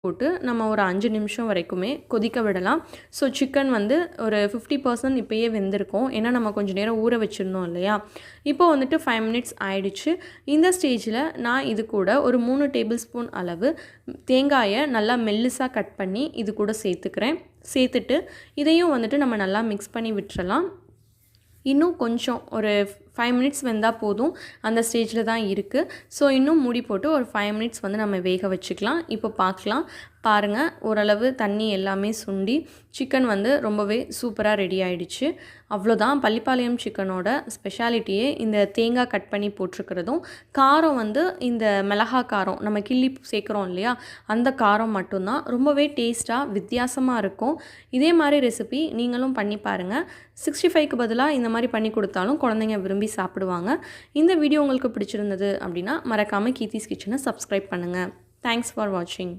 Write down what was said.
போட்டு நம்ம ஒரு 5 நிமிஷம் வரைக்குமே கொதிக்க விடலாம். ஸோ சிக்கன் வந்து ஒரு 50% இப்பயே வெந்திருக்கும். ஏன்னா நம்ம கொஞ்சம் நேரம் ஊற வச்சிருந்தோம் இல்லையா? இப்போ வந்துட்டு 5 மினிட்ஸ் ஆயிடுச்சு. இந்த ஸ்டேஜில் நான் இது கூட ஒரு 3 டேபிள் ஸ்பூன் அளவு தேங்காயை நல்லா மெல்லிசாக கட் பண்ணி இது கூட சேர்த்துக்கிறேன். சேர்த்துட்டு இதையும் வந்துட்டு நம்ம நல்லா மிக்ஸ் பண்ணி விட்டுறலாம். இன்னும் கொஞ்சம் ஒரு 5 மினிட்ஸ் வெந்தால் போதும். அந்த ஸ்டேஜில் தான் இருக்குது. ஸோ இன்னும் மூடி போட்டு ஒரு 5 மினிட்ஸ் வந்து நம்ம வேக வச்சுக்கலாம். இப்போ பார்க்கலாம். பாருங்கள், ஓரளவு தண்ணி எல்லாமே சுண்டி சிக்கன் வந்து ரொம்பவே சூப்பராக ரெடி ஆகிடுச்சு. அவ்வளோதான். பள்ளிப்பாளையம் சிக்கனோட ஸ்பெஷாலிட்டியே இந்த தேங்காய் கட் பண்ணி போட்டிருக்கிறதும், காரம் வந்து இந்த மிளகா காரம் நம்ம கிள்ளி சேர்க்குறோம் இல்லையா, அந்த காரம் மட்டும்தான். ரொம்பவே டேஸ்ட்டாக வித்தியாசமாக இருக்கும். இதே மாதிரி ரெசிபி நீங்களும் பண்ணி பாருங்கள். 65க்கு பதிலாக இந்த மாதிரி பண்ணி கொடுத்தாலும் குழந்தைங்க விரும்பி சாப்பிடுவாங்க. இந்த வீடியோ உங்களுக்கு பிடிச்சிருந்தது அப்படின்னா மறக்காமல் கீர்த்திஸ் கிச்சனை சப்ஸ்கிரைப் பண்ணுங்கள். தேங்க்ஸ் ஃபார் வாட்சிங்.